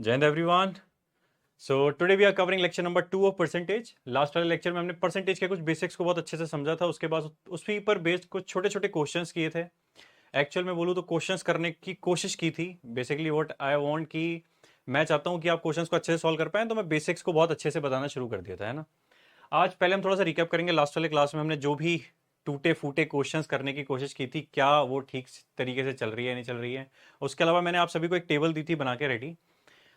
जय हिंद everyone. So today we are covering lecture number 2 of percentage. Last वाले lecture में हमने परसेंटेज के कुछ बेसिक्स को बहुत अच्छे से समझा था। उसके बाद उसी पर बेस्ड कुछ छोटे छोटे क्वेश्चंस किए थे। एक्चुअल में बोलूँ तो क्वेश्चंस करने की कोशिश की थी। बेसिकली व्हाट आई वांट कि मैं चाहता हूँ कि आप क्वेश्चंस को अच्छे से सॉल्व कर पाएं, तो मैं बेसिक्स को बहुत अच्छे से बताना शुरू कर दिया था, है ना। आज पहले हम थोड़ा सा रिकैप करेंगे। लास्ट वाले क्लास में हमने जो भी टूटे फूटे क्वेश्चंस करने की कोशिश की थी, क्या वो ठीक तरीके से चल रही है नहीं चल रही है। उसके अलावा मैंने आप सभी को एक टेबल दी थी बना के रेडी।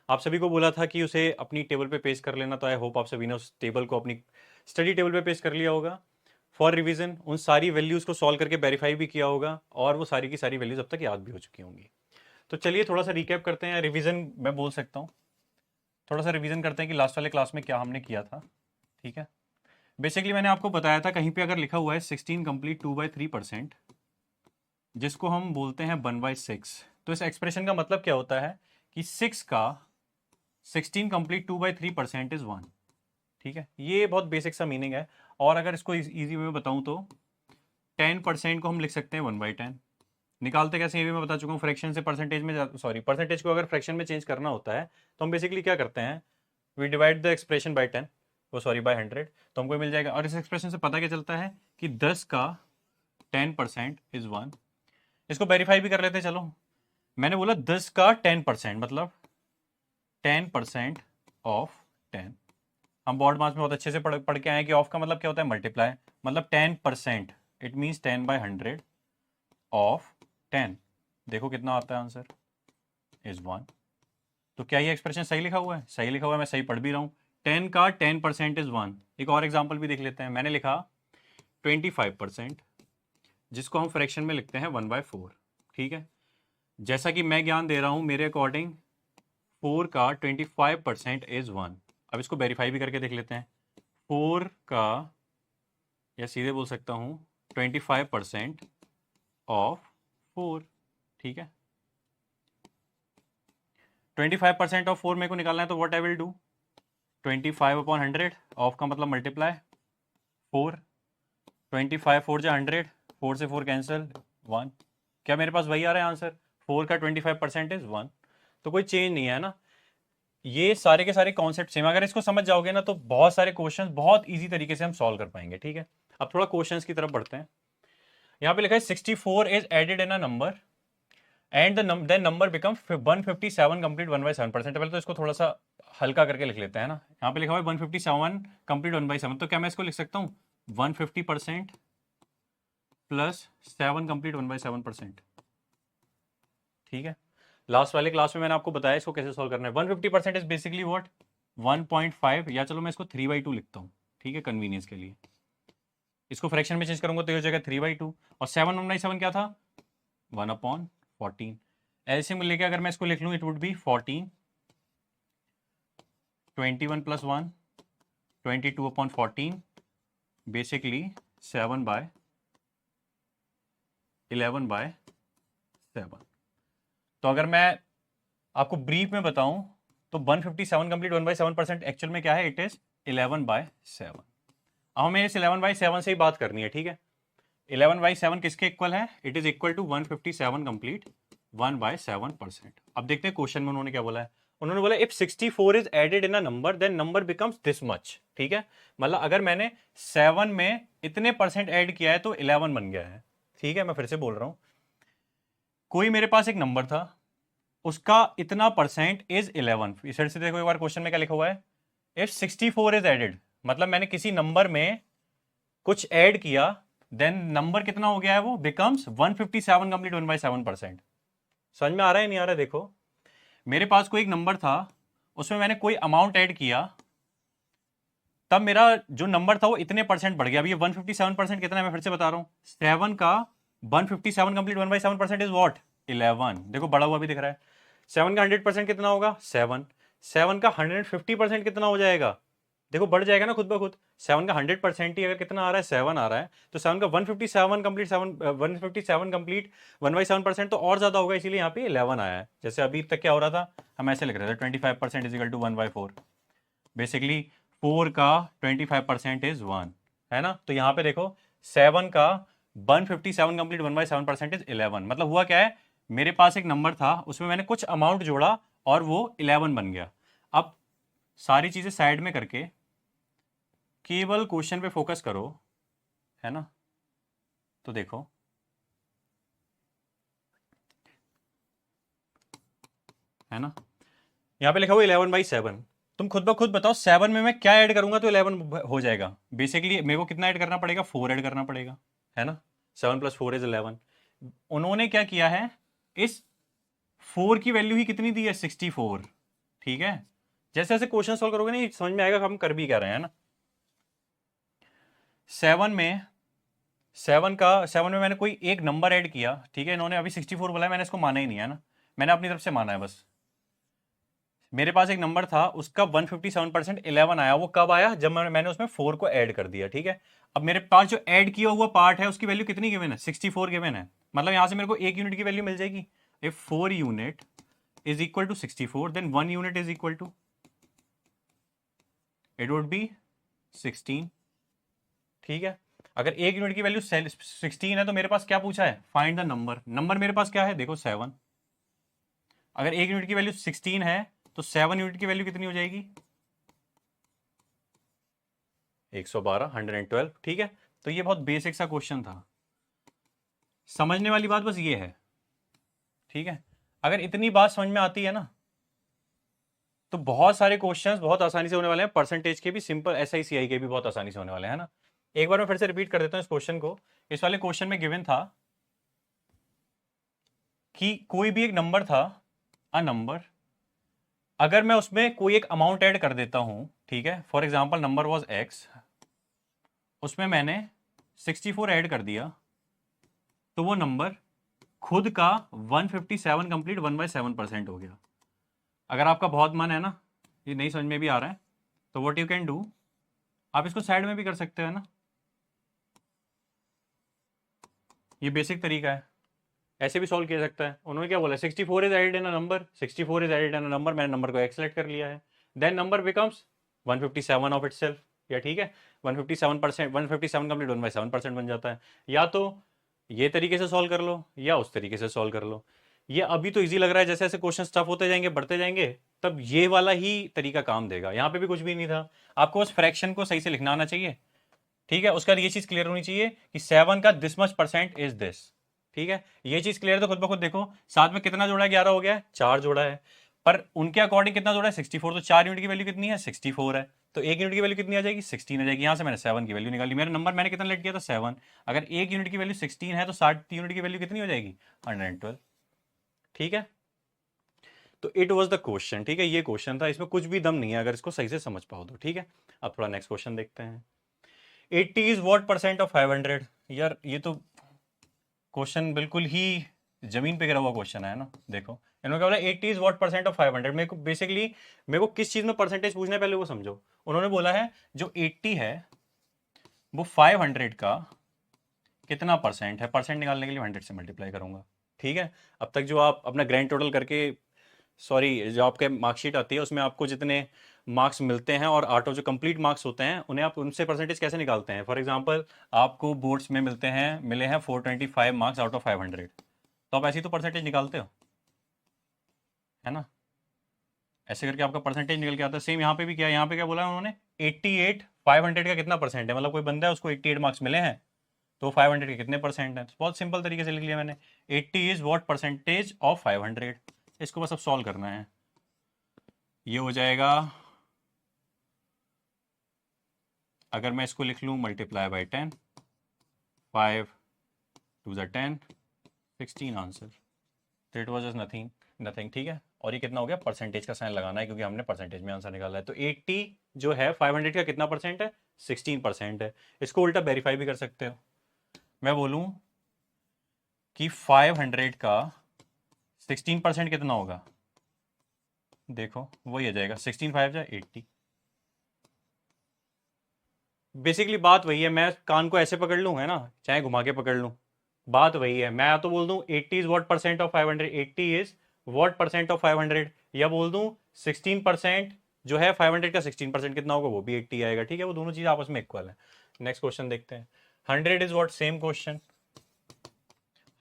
आप सभी को बोला था कि उसे अपनी टेबल पे पेस्ट कर लेना। तो आई होप आप सभी ने उस टेबल को अपनी स्टडी टेबल पे पेस्ट कर लिया होगा फॉर रिवीजन। उन सारी वैल्यूज को सॉल्व करके वेरीफाई भी किया होगा और वो सारी की सारी वैल्यूज अब तक याद भी हो चुकी होंगी। तो चलिए थोड़ा सा रिकैप करते हैं, रिवीजन मैं बोल सकता हूँ। थोड़ा सा रिवीजन करते हैं कि लास्ट वाले क्लास में क्या हमने किया था। ठीक है, बेसिकली मैंने आपको बताया था कहीं पे अगर लिखा हुआ है 16 कंप्लीट 2/3%, जिसको हम बोलते हैं 1/6, तो इस एक्सप्रेशन का मतलब क्या होता है कि 6 का 16 कंप्लीट 2/3% इज 1। ठीक है, ये बहुत बेसिक सा मीनिंग है। और अगर इसको इजी वे में बताऊं तो 10% को हम लिख सकते हैं 1/10। निकालते कैसे ये भी मैं बता चुका हूँ। फ्रैक्शन से परसेंटेज में, सॉरी, परसेंटेज को अगर फ्रैक्शन में चेंज करना होता है तो हम बेसिकली क्या करते हैं, we divide the expression by 10, वो सॉरी बाय 100, तो हमको मिल जाएगा। और इस एक्सप्रेशन से पता क्या चलता है कि 10 का 10% इज 1। इसको वेरीफाई भी कर लेते हैं। चलो, मैंने बोला 10 का 10% मतलब 10% ऑफ 10। हम बोर्ड मास में बहुत अच्छे से पढ़ के आए कि ऑफ का मतलब क्या होता है, मल्टीप्लाई। मतलब 10%, इट मीन्स 10/100 ऑफ 10। देखो कितना आता है आंसर, इज 1। तो क्या ये एक्सप्रेशन सही लिखा हुआ है? सही लिखा हुआ है, मैं सही पढ़ भी रहा हूँ। 10 का 10% इज 1। एक और एग्जाम्पल भी देख लेते हैं। मैंने लिखा 25%, जिसको हम फ्रैक्शन में लिखते हैं 1/4। ठीक है, जैसा कि मैं ज्ञान दे रहा हूँ मेरे अकॉर्डिंग 4 का 25% इज 1। अब इसको वेरीफाई भी करके देख लेते हैं। 4 का, या सीधे बोल सकता हूँ 25% ऑफ 4। ठीक है, 25% ऑफ 4 मेरे को निकालना है, तो what I will do, 25/100, of का मतलब मल्टीप्लाई 4। 25 4 जा 100, 4 से 4 कैंसिल 1। क्या मेरे पास वही आ रहा है आंसर, 4 का 25% इज 1। तो कोई चेंज नहीं है ना। ये सारे के सारे कॉन्सेप्ट सेम, अगर इसको समझ जाओगे ना तो बहुत सारे क्वेश्चंस बहुत इजी तरीके से हम सॉल्व कर पाएंगे। ठीक है, अब थोड़ा क्वेश्चंस की तरफ बढ़ते हैं। यहाँ पे लिखा है 64 is added in a number and then number become 157 complete 1/7%। पहले तो इसको थोड़ा सा हल्का करके लिख लेते हैं ना। यहाँ पे लिखा हुआ है 157 कंप्लीट 1/7, तो क्या मैं इसको लिख सकता हूँ 150% प्लस 7 कंप्लीट 1/7%। ठीक है, लास्ट वाले क्लास में मैंने आपको बताया इसको कैसे सॉल्व करना है। 150% इज बेसिकली व्हाट, 1.5, या चलो मैं इसको 3/2 लिखता हूँ। ठीक है, कन्वीनियंस के लिए इसको फ्रैक्शन में चेंज करूंगा तो ये हो जाएगा 3/2। और 7 1/7 क्या था, 1/14। एलसीएम लेके अगर मैं इसको लिख लूँ, इट वुड बी 14, 21 + 1 22/14, बेसिकली 7/11/7। तो अगर मैं आपको ब्रीफ में बताऊं तो 157 कंप्लीट 1/7% एक्चुअल में क्या है, इट इज 11/7। अब हमें इस 11/7 से ही बात करनी है। ठीक है, 11/7 किसके इक्वल है, it is equal to 157 complete 1/7%। अब देखते हैं क्वेश्चन में उन्होंने क्या बोला है। उन्होंने बोला if 64 is added in a number then number becomes this much. ठीक है, मतलब अगर मैंने 7 में इतने परसेंट ऐड किया है तो 11 बन गया है। ठीक है, मैं फिर से बोल रहा हूं, कोई मेरे पास एक नंबर था, उसका इतना परसेंट इज 11। इस से देखो एक बार क्वेश्चन में क्या लिखा हुआ है, इफ 64 इज एडेड, मतलब मैंने किसी नंबर में कुछ ऐड किया, देन नंबर कितना हो गया है, वो बिकम्स 157 कंप्लीट 1/7%। समझ में आ रहा है नहीं आ रहा है? देखो, मेरे पास कोई एक नंबर था, उसमें मैंने कोई अमाउंट ऐड किया, तब मेरा जो नंबर था वो इतने परसेंट बढ़ गया। अभी ये 157% कितना है, मैं फिर से बता रहा हूं, 7 का 157 कंप्लीट 1/7% इज व्हाट, 11। देखो बड़ा हुआ भी दिख रहा है। 7 का 100% कितना होगा, 7। 7 का 150% कितना हो जाएगा, देखो बढ़ जाएगा ना खुद ब खुद। 7 का 100% ही अगर कितना आ रहा है, 7 आ रहा है, तो 7 का 157 तो और ज्यादा होगा, इसीलिए यहाँ पे 11 आया है। जैसे अभी तक क्या हो रहा था, हम ऐसे लिख रहे थे 25% इज इक्वल टू 1/4। बेसिकली 4 का 25% इज 1, है ना। तो यहाँ पे देखो 7 का 157 कंप्लीट 1/7% इज 11। मतलब हुआ क्या है, मेरे पास एक नंबर था, उसमें मैंने कुछ अमाउंट जोड़ा और वो 11 बन गया। अब सारी चीज़ें साइड में करके केवल क्वेश्चन पे फोकस करो, है ना। तो देखो है ना, यहाँ पे लिखा हुआ 11/7। तुम खुद ब खुद बताओ 7 में मैं क्या ऐड करूंगा तो 11 हो जाएगा। बेसिकली मेरे को कितना ऐड करना पड़ेगा, 4 ऐड करना पड़ेगा, है ना। 7 + 4 = 11। उन्होंने क्या किया है, इस 4 की वैल्यू ही कितनी दी है, 64। ठीक है, जैसे जैसे क्वेश्चन सॉल्व करोगे ना समझ में आएगा कि हम कर भी क्या रहे हैं ना। 7 में मैंने कोई एक नंबर ऐड किया, ठीक है। इन्होंने अभी 64 बोला है, मैंने इसको माना ही नहीं है ना, मैंने अपनी तरफ से माना है बस। मेरे पास एक नंबर था, उसका 157% 11 आया। वो कब आया, जब मैंने उसमें 4 को ऐड कर दिया, ठीक है। अब मेरे पास जो ऐड किया हुआ पार्ट है उसकी वैल्यू कितनी गिवन है, 64 गिवन है। मतलब यहां से मेरे को 1 यूनिट की वैल्यू मिल जाएगी। If 4 unit is equal to 64, then 1 unit is equal to, it would be 16। ठीक है, अगर 1 यूनिट की वैल्यू 16 है तो मेरे पास क्या पूछा है, फाइंड द नंबर। नंबर मेरे पास क्या है, देखो 7। अगर 1 यूनिट की वैल्यू 16 है तो 7 यूनिट की वैल्यू कितनी हो जाएगी, 112, 112। ठीक है, तो ये बहुत बेसिक सा क्वेश्चन था। समझने वाली बात बस ये है, ठीक है। अगर इतनी बात समझ में आती है ना तो बहुत सारे क्वेश्चंस बहुत आसानी से होने वाले हैं। परसेंटेज के भी, सिंपल SI CI के भी बहुत आसानी से होने वाले हैं ना। एक बार मैं फिर से रिपीट कर देता हूँ इस क्वेश्चन को। इस वाले क्वेश्चन में गिवन था कि कोई भी एक नंबर था, अ नंबर, अगर मैं उसमें कोई एक अमाउंट ऐड कर देता हूं, ठीक है। For example number was X, उसमें मैंने 64 ऐड कर दिया, तो वो नंबर खुद का 157 कंप्लीट 1/7% हो गया। अगर आपका बहुत मन है ना, ये नहीं समझ में भी आ रहा है, तो व्हाट यू कैन डू, आप इसको साइड में भी कर सकते हो ना। ये बेसिक तरीका है, ऐसे भी सॉल्व किया सकता है। उन्होंने क्या बोला, 64 is added in a number, 64 is added in a number, मैंने नंबर को एक्स सेलेक्ट कर लिया है, then number becomes 157 of itself. या ठीक है, 157%, 157 कंप्लीट 1/7% बन जाता है। या तो ये तरीके से सॉल्व कर लो या उस तरीके से सॉल्व कर लो। ये अभी तो इजी लग रहा है, जैसे जैसे क्वेश्चन टफ होते जाएंगे, बढ़ते जाएंगे, तब ये वाला ही तरीका काम देगा। यहाँ पे भी कुछ भी नहीं था, आपको बस फ्रैक्शन को सही से लिखना आना चाहिए, ठीक है। उसका ये चीज क्लियर होनी चाहिए कि 7 का this much percent is this, ठीक है। ये चीज क्लियर है तो खुद ब खुद देखो साथ में कितना जोड़ा है, 11 हो गया है, 4 जोड़ा है। पर उनके अकॉर्डिंग कितना जोड़ा है, 64। तो 4 यूनिट की वैल्यू कितनी है, 64 है। तो 1 यूनिट की वैल्यू कितनी आ जाएगी, 16 आ जाएगी। यहां से मैंने 7 की वैल्यू निकाली, मेरा नंबर मैंने कितना लेट किया था, 7। अगर 1 यूनिट की वैल्यू 16 है तो 60 यूनिट की वैल्यू कितनी हो जाएगी, 112। ठीक है, तो इट वॉज द क्वेश्चन, ठीक है। ये क्वेश्चन था, इसमें कुछ भी दम नहीं है अगर इसको सही से समझ पाओ तो, ठीक है। अब थोड़ा नेक्स्ट क्वेश्चन देखते हैं। 80 इज व्हाट परसेंट ऑफ 500। यार ये तो क्वेश्चन बिल्कुल ही जमीन पे गिरा हुआ क्वेश्चन है ना। देखो इन्होंने क्या बोला, 80 इज व्हाट परसेंट ऑफ 500। मेरे को बेसिकली, मेरे को किस चीज में परसेंटेज पूछना है पहले वो समझो। उन्होंने बोला है जो 80 है वो 500 का कितना परसेंट है। परसेंट निकालने के लिए 100 से मल्टीप्लाई करूंगा, ठीक है। अब तक जो आप अपना ग्रैंड टोटल करके, सॉरी, जो आपके मार्कशीट आती है उसमें आपको जितने मार्क्स मिलते हैं और आउट ऑफ जो कंप्लीट मार्क्स होते हैं उन्हें आप उनसे परसेंटेज कैसे निकालते हैं। फॉर एग्जांपल आपको बोर्ड्स में मिले हैं 425 मार्क्स आउट ऑफ 500, तो आप ऐसी तो परसेंटेज निकालते हो, है ना। ऐसे करके आपका परसेंटेज निकल के आता है। सेम यहाँ पे भी क्या, यहाँ पे क्या बोला उन्होंने, 88 500 का कितना परसेंट है। मतलब कोई बंदा है उसको 88 मार्क्स मिले हैं तो 500 के कितने परसेंट है। तो बहुत सिंपल तरीके से लिख लिया मैंने, 80 इज व्हाट परसेंटेज ऑफ 500। इसको बस अब सॉल्व करना है। ये हो जाएगा, अगर मैं इसको लिख लूँ मल्टीप्लाई बाई 10, 5 2 10, 16 आंसर। तो इट वॉज नथिंग नथिंग, ठीक है। और ये कितना हो गया, परसेंटेज का साइन लगाना है क्योंकि हमने परसेंटेज में आंसर निकाला है। तो 80 जो है 500 का कितना परसेंट है, 16% है। इसको उल्टा वेरीफाई भी कर सकते हो। मैं बोलूँ कि 500 का 16% कितना होगा, देखो वही आ जाएगा, 16 5 जा 80। बेसिकली बात वही है, मैं कान को ऐसे पकड़ लूँ, है ना, चाहे घुमा के पकड़ लूँ, बात वही है। मैं तो बोल दूं 80 is what percent of 500, 80 is what percent of 500, या बोल दूं 16% जो है 500 का 16% कितना होगा, वो भी 80 आएगा, ठीक है। वो दोनों चीज आपस में इक्वल है। नेक्स्ट क्वेश्चन देखते हैं। 100 is what, same question,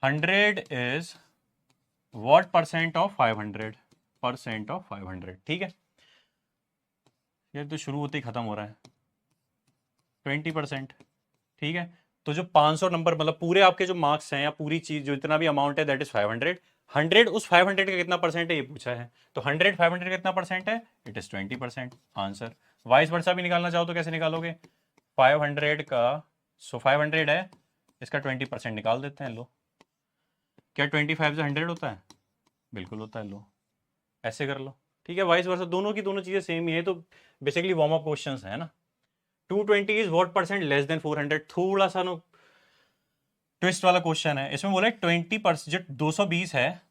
100 is what percent of 500। Percent of 500, ठीक है। ये तो शुरू होते ही खत्म हो रहा है, 20%, ठीक है। तो जो 500 नंबर मतलब पूरे आपके जो मार्क्स हैं या पूरी चीज जो इतना भी अमाउंट है दैट इज 500, 100 उस 500 का कितना परसेंट है ये पूछा है। तो 100 500 का कितना परसेंट है, it is 20% answer. Vice versa भी निकालना चाहो तो कैसे निकालोगे, 500 का 500 है, इसका 20% निकाल देते हैं। लो, क्या 25 से 100 होता है, बिल्कुल होता है। लो ऐसे कर लो, ठीक है। वाइस वर्सा दोनों की दोनों चीजें सेम ही है, तो बेसिकली वार्म अप क्वेश्चंस है ना। 220 is what percent less than 400, थोड़ा सा नो ट्विस्ट वाला क्वेश्चन है। इसमें बोला 20%, जो 220 है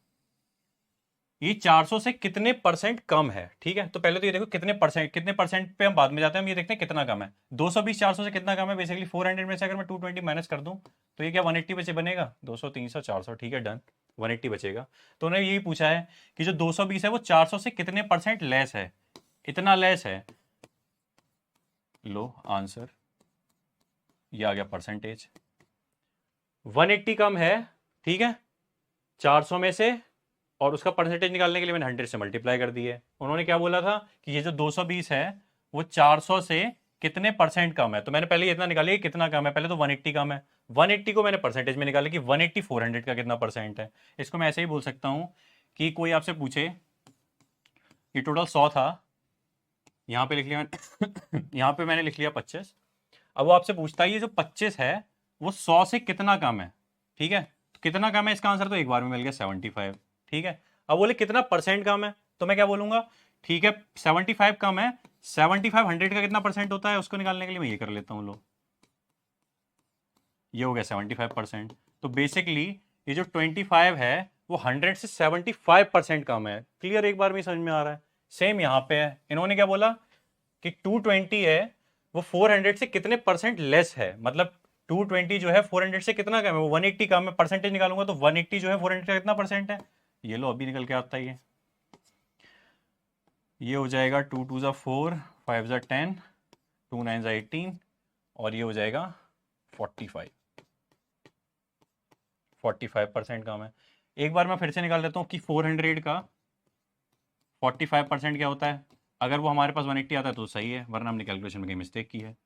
ये 400 से कितने परसेंट कम है, ठीक है। तो पहले तो ये देखो कितने परसेंट पे हम बाद में जाते हैं, हम ये देखते हैं कितना कम है। 220 400 से कितना कम है, बेसिकली 400 में से अगर मैं 220 माइनस कर दूं तो ये क्या 180 बचे बनेगा, 200 300 400, ठीक है डन, 180 बचेगा। तो उन्होंने यही पूछा है कि जो 220 है वो 400 से कितने परसेंट लेस है, इतना लेस है। लो आंसर, ये आ गया परसेंटेज। 180 कम है, ठीक है, 400 में से, और उसका परसेंटेज निकालने के लिए मैंने 100 से मल्टीप्लाई कर दी है। उन्होंने क्या बोला था कि ये जो 220 है वो 400 से कितने परसेंट कम है। तो मैंने पहले इतना निकाला कि कितना कम है, पहले तो 180 कम है, 180 को मैंने परसेंटेज में निकाला कि 180 400 का कितना परसेंट है। इसको मैं ऐसे ही बोल सकता हूं कि कोई आपसे पूछे ये टोटल 100 था, यहाँ पे लिख लिया यहाँ पे मैंने लिख लिया 25। अब वो आपसे पूछता है ये जो 25 है वो 100 से कितना कम है, ठीक है। तो कितना कम है, इसका आंसर तो एक बार में मिल गया 75, ठीक है। अब बोले कितना परसेंट कम है, तो मैं क्या बोलूंगा, ठीक है 75 कम है, 75 100 का कितना परसेंट होता है उसको निकालने के लिए मैं ये कर लेता हूँ। लो ये हो गया 75%। तो बेसिकली ये जो 25 है वो 100 से 75% कम है। क्लियर, एक बार में समझ में आ रहा है। सेम यहाँ पे है, इन्होंने क्या बोला कि 220 है वो 400 से कितने परसेंट लेस है, मतलब 220 जो है 400 से कितना कम है, वो 180 कम है। परसेंटेज निकालूंगा तो 180 जो है 400 का कितना परसेंट है, ये लो अभी निकल के आता है। ये हो जाएगा 2 2 ज़ा 4, 5 ज़ा 10, 2 9 ज़ा 18, और ये हो जाएगा 45% कम है। एक बार मैं फिर से निकाल देता हूँ कि 400 का 45% क्या होता है। अगर वो हमारे पास 180 आता है तो सही है, वरना हमने कैलकुलेशन में कहीं मिस्टेक की है।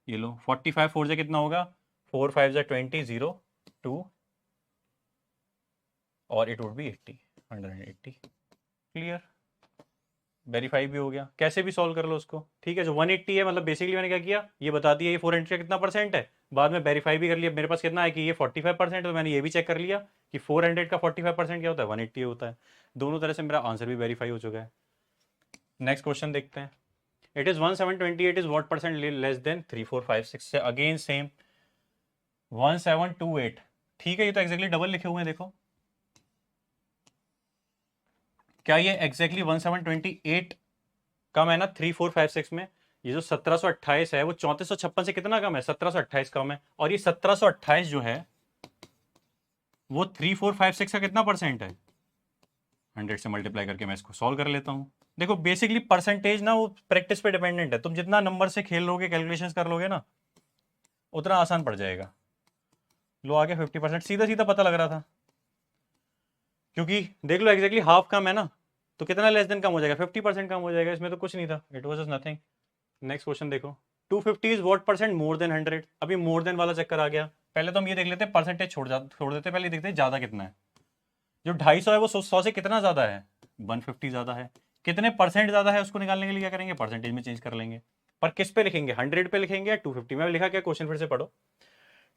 ये लो 45 4 से कितना होगा, 4 5 ज़ा 20, 0 2, और it would B 80, 180। Clear, verify भी हो गया, कैसे भी सॉल्व कर लो उसको, ठीक है। जो 180 है मतलब बेसिकली मैंने क्या किया, ये बता दिया ये 400 का कितना परसेंट है, बाद में वेरीफाई भी कर लिया मेरे पास कितना है कि ये 45%, तो मैंने ये भी चेक कर लिया कि 400 का 45% क्या होता है, 180 होता है। दोनों तरह से मेरा आंसर भी वेरीफाई हो चुका है। नेक्स्ट क्वेश्चन देखते हैं। It is 1728 is what percent less than 3456 से, अगेन सेम 1728, ठीक है। ये तो एक्जैक्टली डबल लिखे हुए हैं, देखो क्या ये एग्जैक्टली 1728 कम है ना 3456 में। ये जो 1728 है वो 3456 से कितना कम है, 1728 कम है। और ये 1728 जो है वो 3456 का कितना परसेंट है, 100 से मल्टीप्लाई करके मैं इसको सॉल्व कर लेता हूं। देखो बेसिकली परसेंटेज ना वो प्रैक्टिस पे डिपेंडेंट है, तुम जितना नंबर से खेल लोगे कैलकुलेशंस कर लोगे ना उतना आसान पड़ जाएगा। लो आ गया 50%, सीधा सीधा पता लग रहा था, क्योंकि देख लो एग्जैक्टली हाफ कम है ना, तो कितना लेस देन कम हो जाएगा, 50% कम हो जाएगा, इसमें तो कुछ नहीं था, it was just nothing. Next question देखो, 250 is what percent more than 100। अभी मोर देन वाला चक्कर आ गया, पहले तो हम ये देख लेते हैं परसेंटेज छोड़ देते, पहले देखते हैं ज्यादा कितना है। जो 250 है वो 100 से कितना ज्यादा है, 150 ज्यादा है। कितने परसेंट ज्यादा है उसको निकालने के लिए क्या करेंगे, परसेंटेज में चेंज कर लेंगे। पर किस पे लिखेंगे, 100 पे लिखेंगे या 250 में। लिखा क्या क्वेश्चन, फिर से पढ़ो।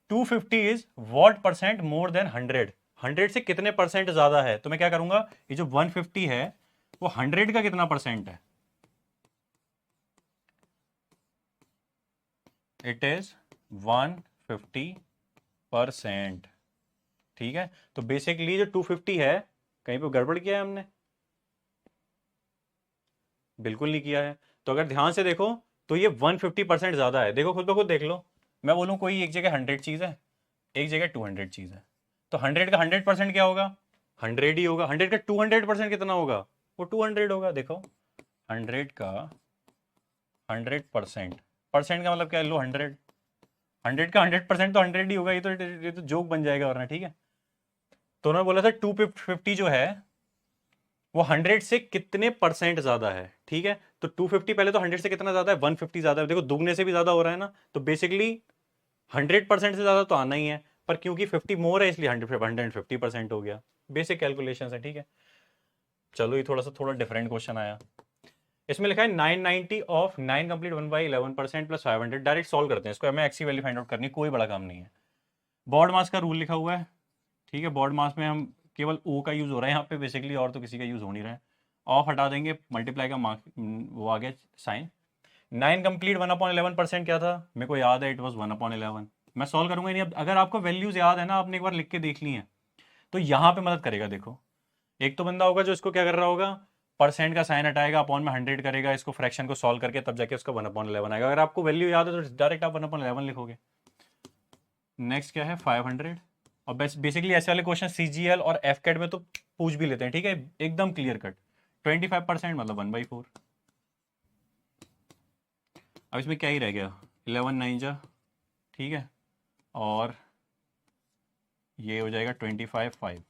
250 is what percent more than 100, 100 से कितने परसेंट ज्यादा है। तो मैं क्या करूंगा, ये जो 150 है वो 100 का कितना परसेंट है, इट इज 150%, ठीक है। तो बेसिकली जो 250 है, कहीं पे गड़बड़ किया है हमने, बिल्कुल नहीं किया है। तो अगर ध्यान से देखो तो ये 150% ज्यादा है, देखो खुद ब खुद देख लो। मैं बोलूं कोई एक जगह 100 चीज है, एक जगह 200 चीज है, तो 100 का 100% क्या होगा, 100 ही होगा। 100 का 200% कितना होगा, वो 200 होगा। देखो 100 का 100%, परसेंट का मतलब क्या है, लो 100, 100 का 100% तो 100 ही होगा। ये तो जोक बन जाएगा वरना, ठीक है। तो उन्होंने बोला था 250 जो है वो 100 से कितने परसेंट ज्यादा है, ठीक है। तो 250 पहले तो 100 से कितना ज्यादा है, 150 ज्यादा है, देखो दुगने से भी ज्यादा हो रहा है ना, तो बेसिकली 100% से ज्यादा तो आना ही है, पर क्योंकि 50 मोर है इसलिए 150% हो गया। बेसिक कैलकुलेशन है, ठीक है। चलो ये थोड़ा डिफरेंट क्वेश्चन आया। इसमें लिखा है 990 of 9 complete 1/11% plus 500। Direct solve करते हैं इसको, हमें एक्स की वैल्यू फाइंड आउट करनी है, कोई बड़ा काम नहीं है। बॉड मास का रूल लिखा हुआ है, ठीक है। बॉड मास में हम केवल ओ का यूज हो रहा है यहाँ पे बेसिकली, और तो किसी का यूज हो नहीं रहा है। ऑफ हटा देंगे, मल्टीप्लाई का मार्क वो आ गया साइन। 9 कंप्लीट 1/11% क्या था, मेरे को याद है, इट वॉज 1/11। मैं सॉल्व करूंगा नहीं, अब अगर आपको वैल्यूज याद है ना, आपने एक बार लिख के देख ली है, तो यहाँ पे मदद करेगा। देखो एक तो बंदा होगा जो इसको क्या कर रहा होगा, परसेंट का साइन हटाएगा, अपॉन में 100 करेगा, इसको फ्रैक्शन को सॉल्व करके तब जाके उसका 1/11 आएगा। अगर आपको वैल्यू याद है तो डायरेक्ट आप 1/11 लिखोगे। नेक्स्ट क्या है 500। और बेसिकली ऐसे वाले क्वेश्चन सीजीएल और एफकेट में तो पूछ भी लेते हैं, ठीक है, एकदम क्लियर कट। 25% मतलब 1/4। अब इसमें क्या ही रह गया, 11 9 जा, ठीक है, और ये हो जाएगा 25 5,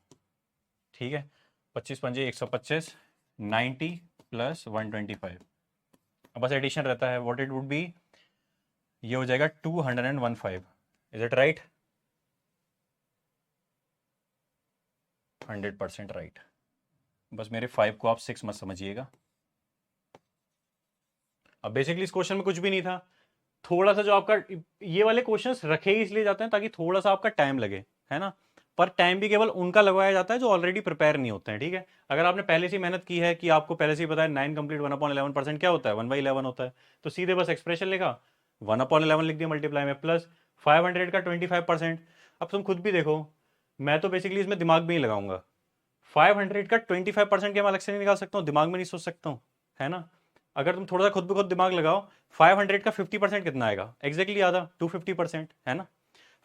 ठीक है। 25 पंजे 125, 90 प्लस 125। अब बस एडिशन रहता है, व्हाट इट वुड बी, ये हो जाएगा 215। Is it right? 100% राइट। बस मेरे 5 को आप 6 मत समझिएगा। अब बेसिकली इस क्वेश्चन में कुछ भी नहीं था, थोड़ा सा जो आपका, ये वाले क्वेश्चंस रखे ही इसलिए जाते हैं ताकि थोड़ा सा आपका टाइम लगे, है ना। पर टाइम भी केवल उनका लगवाया जाता है जो ऑलरेडी प्रिपेयर नहीं होते हैं, ठीक है। अगर आपने पहले से मेहनत की है कि आपको पहले से ही पता है 9 कंप्लीट 1/11% क्या होता है, 1/11 होता है, तो सीधे बस एक्सप्रेशन लिखा, 1/11 लिख दिया मल्टीप्लाई में, प्लस 500 का 25%। अब तुम खुद भी देखो, मैं तो बेसिकली इसमें दिमाग भी नहीं लगाऊंगा। 500 का 25% क्या मैं अलग से नहीं निकाल सकता हूँ, दिमाग में नहीं सोच सकता हूँ, है ना। अगर तुम थोड़ा सा खुद ब खुद दिमाग लगाओ, 500 का 50% कितना आएगा, एग्जैक्टली आधा, 250%, है ना।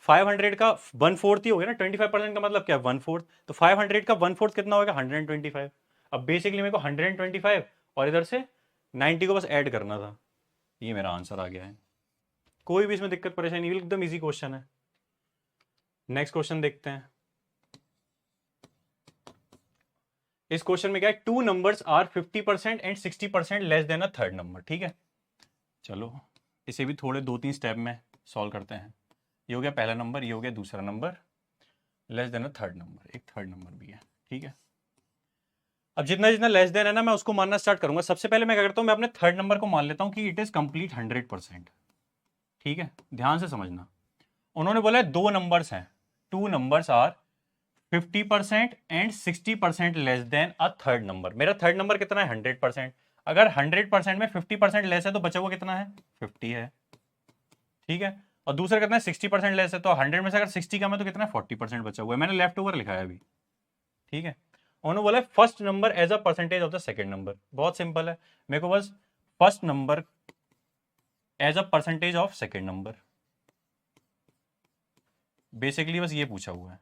500 का 1/4 ही हो गया ना, 25% का मतलब क्या है 1/4, तो 500 का 1/4 कितना होगा 125। अब बेसिकली मेरे को 125 और इधर से 90 को बस ऐड करना था, ये मेरा आंसर आ गया है। कोई भी इसमें दिक्कत परेशानी नहीं, एकदम इजी क्वेश्चन है। नेक्स्ट क्वेश्चन देखते हैं। इस क्वेश्चन में क्या है, two numbers are 50% and 60% less than a third number, ठीक है। चलो इसे भी थोड़े 2-3 स्टेप में सॉल्व करते हैं। ये हो गया पहला नंबर, ये हो गया दूसरा number, less than a third number, एक थर्ड नंबर भी है, ठीक है। अब जितना जितना लेस देन है ना, मैं उसको मानना स्टार्ट करूंगा। सबसे पहले मैं क्या करता हूं, मैं अपने थर्ड नंबर को मान लेता हूं कि इट इज कंप्लीट 100%, ठीक है। ध्यान से समझना, उन्होंने बोला है दो नंबर्स हैं, two numbers are 50% and 60% less than a third number. मेरा थर्ड नंबर कितना है 100%। अगर 100% में 50% लेस है तो बचा हुआ कितना है 50 है, ठीक है। और दूसरा कितना है 60% लेस है, तो 100 में से अगर 60 कम है तो कितना है 40% बचा हुआ है, मैंने लेफ्ट ओवर लिखा है अभी, ठीक है। उन्होंने बोला first number as a percentage of the second number. बहुत सिंपल है, मेरे को बस first number as a percentage of second number, basically बस ये पूछा हुआ है।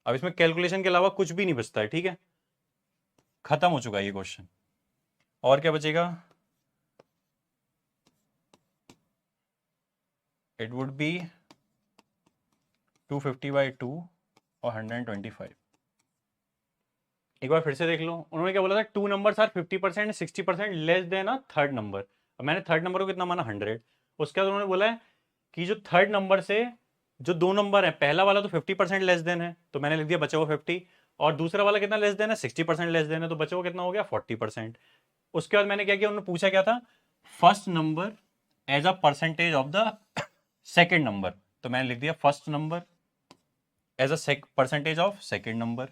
अब इसमें कैलकुलेशन के अलावा कुछ भी नहीं बचता है, ठीक है, खत्म हो चुका है ये क्वेश्चन। और क्या बचेगा, इट वुड बी 250/2 और 125। एक बार फिर से देख लो, उन्होंने क्या बोला था, two numbers are 50% 60% less than a third number. अब मैंने थर्ड नंबर को कितना माना 100। उसके बाद उन्होंने बोला है कि जो थर्ड नंबर से जो दो नंबर है, पहला वाला तो 50% लेस देन है, तो मैंने लिख दिया बचा हुआ 50, और दूसरा वाला कितना लेस देन है 60% लेस देन है, तो बचा हुआ कितना हो गया 40%। उसके बाद मैंने क्या किया, उन्होंने पूछा क्या था, first number as a percentage of the second number, तो मैंने लिख दिया first number as a percentage of second number.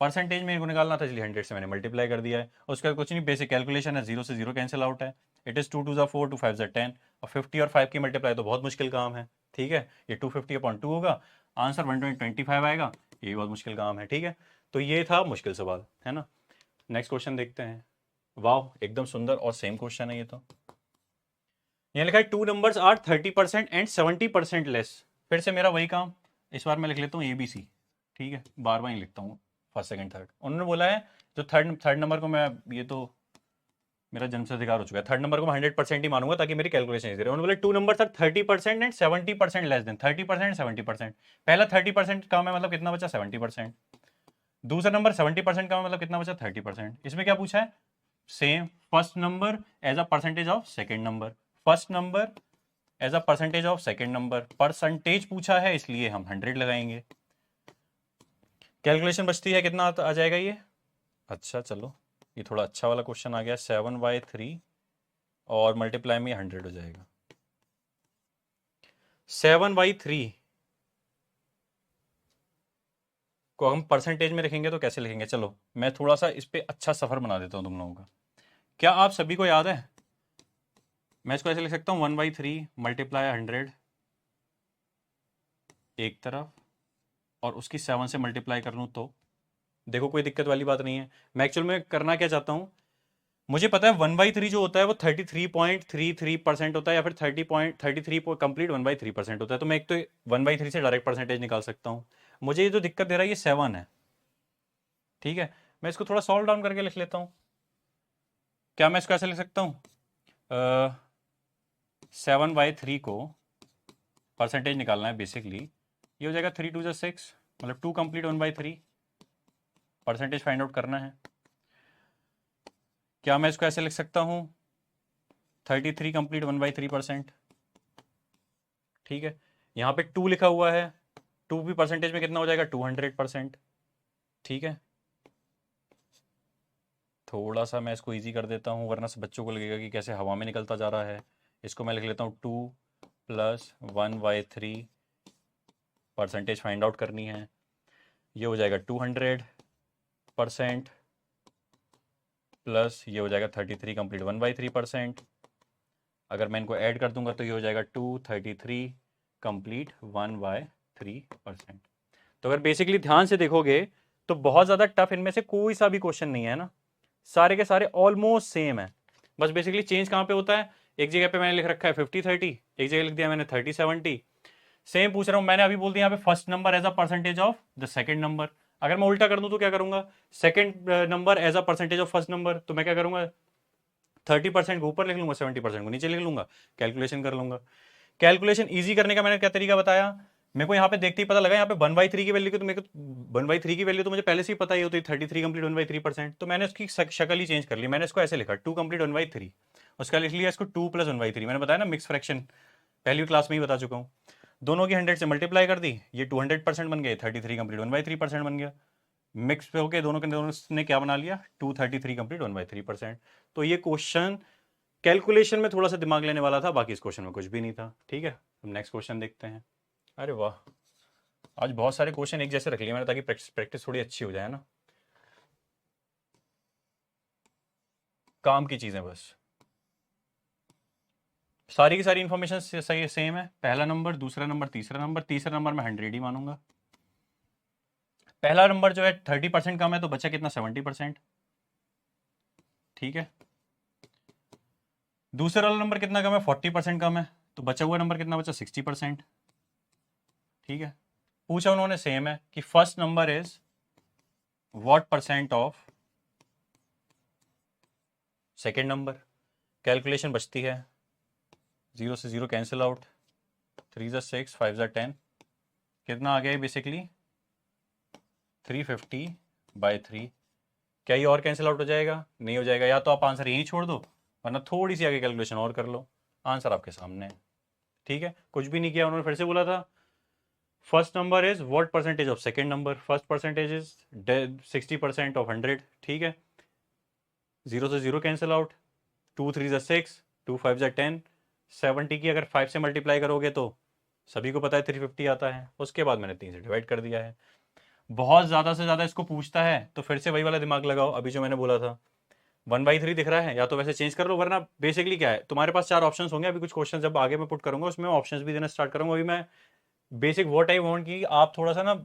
Percentage मेरे को निकालना था इसलिए 100 से मैंने मल्टीप्लाई कर दिया है। उसके बाद कुछ नहीं, बेसिक कैलकुलेशन है, 0 से 0 कैंसिल आउट है। इट इज 2 2 4, 2 5 10, और 50 और 5 की मल्टीप्लाई तो बहुत मुश्किल काम है, ठीक है। ये 250/2 होगा, आंसर 125 आएगा, ये बहुत मुश्किल काम है, ठीक है। तो ये था मुश्किल सवाल, है ना। नेक्स्ट क्वेश्चन देखते हैं। वाह एकदम सुंदर और सेम क्वेश्चन है ये तो। यहाँ लिखा है two numbers are 30% and 70% less. फिर से मेरा वही काम, इस बार मैं लिख लेता हूँ ABC, ठीक है, बार बार ही लिखता हूँ फर्स्ट सेकंड थर्ड। उन्होंने बोला है जो थर्ड नंबर को मैं, ये तो मेरा जन्म से अधिकार हो चुका है, थर्ड नंबर को मैं 100% ही मानूंगा ताकि मेरी कैलकुलेशन इजी रहे। उन्होंने बोला two number are 30% and 70% less than, 30% 70%। पहला 30% कम है मतलब कितना बचा 70%। दूसरा नंबर 70% का मतलब कितना बचा 30%। इसमें क्या पूछा है same first number as a percentage of second number, first number as a percentage of second number, percentage पूछा है इसलिए हम 100 लगाएंगे। कैलकुलेशन बचती है कितना आ जाएगा ये, अच्छा चलो ये थोड़ा अच्छा वाला क्वेश्चन आ गया, 7/3 और मल्टीप्लाई में 100 हो जाएगा। 7/3 को हम परसेंटेज में लिखेंगे तो कैसे लिखेंगे, चलो मैं थोड़ा सा इस पे अच्छा सफर बना देता हूँ तुम लोगों का। क्या आप सभी को याद है, मैं इसको ऐसे लिख सकता हूँ 1/3 मल्टीप्लाई 100 एक तरफ और उसकी 7 से मल्टीप्लाई कर लूँ तो देखो कोई दिक्कत वाली बात नहीं है। मैं एक्चुअल में करना क्या चाहता हूँ, मुझे पता है 1/3 जो होता है वो 33.33% होता है या फिर 30.33 कंप्लीट 1/3% होता है, तो मैं एक तो 1/3 से डायरेक्ट परसेंटेज निकाल सकता हूँ। मुझे ये जो दिक्कत दे रहा है ये 7 है, ठीक है मैं इसको थोड़ा सॉल्व डाउन करके लिख लेता हूँ। क्या मैं इसको ऐसे लिख सकता हूँ 7/3 को परसेंटेज निकालना है बेसिकली, ये हो जाएगा 3 2 6 मतलब 2 कंप्लीट 1/3 परसेंटेज फाइंड आउट करना है। क्या मैं इसको ऐसे लिख सकता हूँ 33 कंप्लीट 1/3%, ठीक है यहाँ पे 2 लिखा हुआ है, 2 भी परसेंटेज में कितना हो जाएगा 200%, ठीक है थोड़ा सा मैं इसको इजी कर देता हूँ वरना से बच्चों को लगेगा कि कैसे हवा में निकलता जा रहा है। इसको मैं लिख लेता हूँ 2 + 1/3 परसेंटेज फाइंड आउट करनी है, ये हो जाएगा 200% प्लस ये हो जाएगा 33 कंप्लीट 1/3%। अगर मैं इनको ऐड कर दूंगा तो ये हो जाएगा 233 कंप्लीट 1/3%। तो अगर बेसिकली ध्यान से देखोगे तो बहुत ज़्यादा टफ इनमें से कोई सा भी क्वेश्चन नहीं है ना, सारे के सारे ऑलमोस्ट सेम है, बस बेसिकली चेंज कहाँ पे होता है, एक जगह पे मैंने लिख रखा है 50/30, एक जगह लिख दिया मैंने 30/70। सेम पूछ रहा हूँ मैंने अभी बोल दिया यहाँ पे first number as a percentage of the second number, अगर मैं उल्टा कर दूं तो क्या करूंगा, second number as a percentage of first number, तो मैं क्या करूंगा 30% को ऊपर लिख लूंगा 70% को नीचे लिख लूंगा, कैलकुलेशन कर लूंगा। कैलकुलेशन इजी करने का मैंने क्या तरीका बताया, मेरे को यहाँ पे देखते ही पता लगा यहाँ पे 1/3 की वैल्यू की, तो मेरे को 1/3 की वैल्यू तो मुझे पहले से ही पता ही होती है 33 कंप्लीट 1/3%, तो मैंने उसकी शक्ल ही चेंज कर ली, मैंने इसको ऐसे लिखा 2 कंप्लीट 1/3, उसका लिख लिया इसको 2 + 1/3, मैंने बताया ना मिक्स फ्रैक्शन पहली क्लास में ही बता चुका हूँ। दोनों की 100 से मल्टीप्लाई कर दी, ये 200% बन गए, 33 कंप्लीट 1/3% बन गया, मिक्स पे होके दोनों के दोनों ने क्या बना लिया 233 कंप्लीट 1/3%। तो ये क्वेश्चन कैलकुलेशन में थोड़ा सा दिमाग लेने वाला था, बाकी इस क्वेश्चन में कुछ भी नहीं था, ठीक है अब नेक्स्ट क्वेश्चन देखते हैं। अरे वाह आज बहुत सारे क्वेश्चन एक जैसे रख लिए मैंने ताकि प्रैक्टिस थोड़ी अच्छी हो जाए ना, काम की चीजें बस, सारी की सारी इंफॉर्मेशन सही सेम है, पहला नंबर दूसरा नंबर तीसरा नंबर मैं 100 ही मानूंगा। पहला नंबर जो है 30% कम है तो बचा कितना 70%, ठीक है दूसरा वाला नंबर कितना कम है 40% कम है तो बचा हुआ नंबर कितना बचा 60%, ठीक है पूछा उन्होंने सेम है कि first number is what percent of second number, calculation बचती है 0 से 0 कैंसिल आउट, 3 × 6 5 × 10 कितना आ गया बेसिकली 350/3। क्या ये और कैंसिल आउट हो जाएगा, नहीं हो जाएगा, या तो आप आंसर यहीं छोड़ दो वरना थोड़ी सी आगे कैलकुलेशन और कर लो, आंसर आपके सामने है, ठीक है कुछ भी नहीं किया उन्होंने, फिर से बोला था first number is what percentage of second number, first percentage is 60% of 100, ठीक है 0 से 0 कैंसिल आउट, 2 3 × 6 2 5 × 10, 70 की अगर 5 से मल्टीप्लाई करोगे तो सभी को पता है 350 आता है, उसके बाद मैंने 3 से डिवाइड कर दिया है। बहुत ज़्यादा से ज़्यादा इसको पूछता है तो फिर से वही वाला दिमाग लगाओ, अभी जो मैंने बोला था 1/3 दिख रहा है या तो वैसे चेंज कर लो, वरना बेसिकली क्या है तुम्हारे पास 4 ऑप्शंस होंगे, अभी कुछ क्वेश्चन जब आगे मैं पुट करूंगा उसमें ऑप्शंस भी देना स्टार्ट करूंगा, अभी मैं बेसिक व्हाट आई वांट कि आप थोड़ा सा ना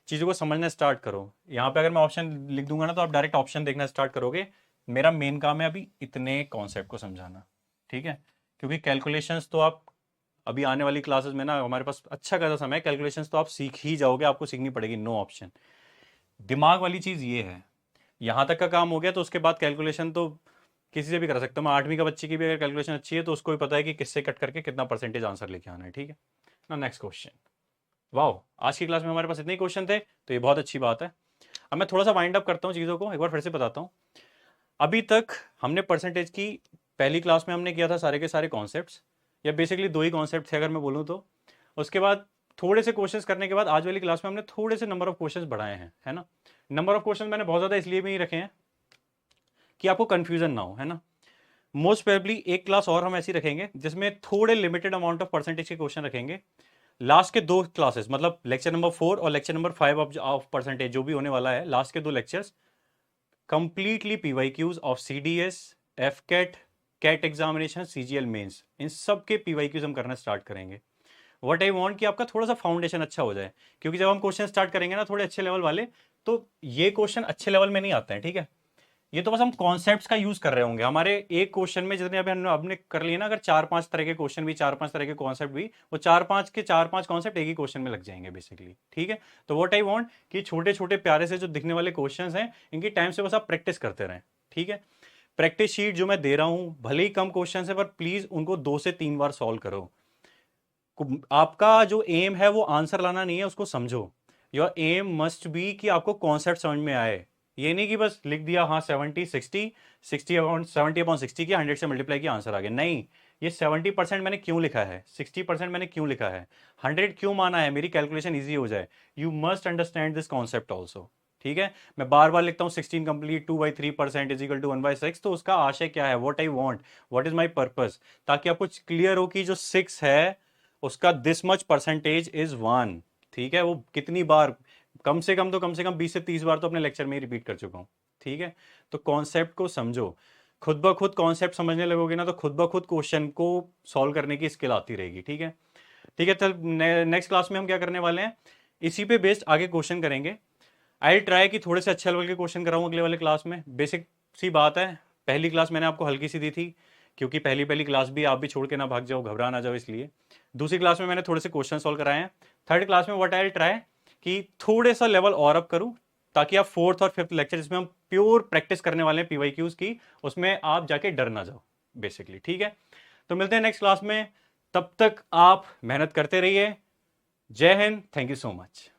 चीज़ों को समझना स्टार्ट करो। यहाँ पे अगर मैं ऑप्शन लिख दूंगा ना तो आप डायरेक्ट ऑप्शन देखना स्टार्ट करोगे, मेरा मेन काम है अभी इतने कॉन्सेप्ट को समझाना, ठीक है क्योंकि कैलकुलेशंस तो आप अभी आने वाली क्लासेस में ना हमारे पास अच्छा खासा समय है, कैलकुलेशंस तो आप सीख ही जाओगे, आपको सीखनी पड़ेगी नो ऑप्शन, दिमाग वाली चीज़ ये है। यहाँ तक का काम हो गया तो उसके बाद कैलकुलेशन तो किसी से भी कर सकता हूँ मैं, 8वीं का बच्चे की भी अगर कैलकुलेशन अच्छी है तो उसको भी पता है कि किससे कट करके कितना परसेंटेज आंसर लेके आना है, ठीक है ना। नेक्स्ट क्वेश्चन, वाह आज की क्लास में हमारे पास इतने ही क्वेश्चन थे तो ये बहुत अच्छी बात है। अब मैं थोड़ा सा वाइंड अप करता हूँ चीज़ों को, एक बार फिर से बताता हूँ। अभी तक हमने परसेंटेज की पहली क्लास में हमने किया था सारे के सारे कॉन्सेप्ट्स, या बेसिकली 2 ही कॉन्सेप्ट थे अगर मैं बोलूँ तो। उसके बाद थोड़े से क्वेश्चंस करने के बाद आज वाली क्लास में हमने थोड़े से नंबर ऑफ क्वेश्चंस बढ़ाए हैं, है ना। नंबर ऑफ क्वेश्चंस मैंने बहुत ज़्यादा इसलिए भी नहीं रखे हैं कि आपको कन्फ्यूजन ना हो, है ना। मोस्ट प्रोबेबली एक क्लास और हम ऐसी रखेंगे जिसमें थोड़े लिमिटेड अमाउंट ऑफ परसेंटेज के क्वेश्चन रखेंगे। लास्ट के 2 क्लासेस, मतलब लेक्चर नंबर 4 और लेक्चर नंबर 5 ऑफ परसेंटेज जो भी होने वाला है, लास्ट के 2 lectures completely PYQs of CDS, AFCAT, CAT examination, CGL mains, इन सब के पीवाईक्यूज हम करना स्टार्ट करेंगे। व्हाट आई वांट कि आपका थोड़ा सा फाउंडेशन अच्छा हो जाए, क्योंकि जब हम क्वेश्चन स्टार्ट करेंगे ना थोड़े अच्छे लेवल वाले, तो ये क्वेश्चन अच्छे लेवल में नहीं आते हैं, ठीक है। ये तो बस हम कॉन्सेप्ट्स का यूज कर रहे होंगे। हमारे एक क्वेश्चन में जितने अभी हमने कर लिए ना, अगर 4-5 तरह के क्वेश्चन भी, 4-5 तरह के कॉन्सेप्ट भी, वो 4-5 के 4-5 कॉन्सेप्ट एक ही क्वेश्चन में लग जाएंगे बेसिकली, ठीक है। तो व्हाट आई वांट कि छोटे छोटे प्यारे से जो दिखने वाले क्वेश्चंस हैं, इनकी टाइम से बस आप प्रैक्टिस करते रहें, ठीक है। प्रैक्टिस शीट जो मैं दे रहा हूं, भले ही कम क्वेश्चन है, पर प्लीज उनको 2 से 3 बार सॉल्व करो। आपका जो एम है वो आंसर लाना नहीं है, उसको समझो। योर एम मस्ट बी कि आपको कॉन्सेप्ट समझ में आए। ये नहीं कि बस लिख दिया हाँ 70 अपॉन 60 किया, 100 से मल्टीप्लाई किया, आंसर आ गया। नहीं, ये 70% मैंने क्यों लिखा है, 60% मैंने क्यों लिखा है, 100 क्यों माना है, मेरी कैलकुलेशन ईजी हो जाए। You must understand this concept also, ठीक है। मैं बार बार लिखता हूँ 16 कंप्लीट 2/3% इज इक्वल टू 1/6, तो उसका आशय क्या है, what I want, what is my purpose, ताकि आपको क्लियर हो कि जो 6 है उसका दिस मच परसेंटेज इज 1, ठीक है। वो कितनी बार, कम से कम 20 से 30 बार तो अपने लेक्चर में ही रिपीट कर चुका हूं, ठीक है। तो कॉन्सेप्ट को समझो, खुद ब खुद कॉन्सेप्ट समझने लगोगे ना, तो खुद ब खुद क्वेश्चन को सॉल्व करने की स्किल आती रहेगी, ठीक है। ठीक है, चल नेक्स्ट क्लास में हम क्या करने वाले हैं, इसी पे बेस्ड आगे क्वेश्चन करेंगे। आई ट्राई कि थोड़े से अच्छे लेवल के क्वेश्चन कराऊं अगले वाले क्लास में। बेसिक सी बात है, पहली क्लास मैंने आपको हल्की सी दी थी, क्योंकि पहली पहली क्लास भी आप भी छोड़ के ना भाग जाओ, घबरा ना जाओ इसलिए। दूसरी क्लास में मैंने थोड़े से क्वेश्चन सॉल्व कराए हैं। थर्ड क्लास में व्हाट आई ट्राई कि थोड़े सा लेवल और अप करूं, ताकि आप 4th और 5th लेक्चर जिसमें हम प्योर प्रैक्टिस करने वाले हैं पीवाईक्यूज की, उसमें आप जाके डर ना जाओ बेसिकली, ठीक है। तो मिलते हैं नेक्स्ट क्लास में, तब तक आप मेहनत करते रहिए। जय Hind, thank you so much.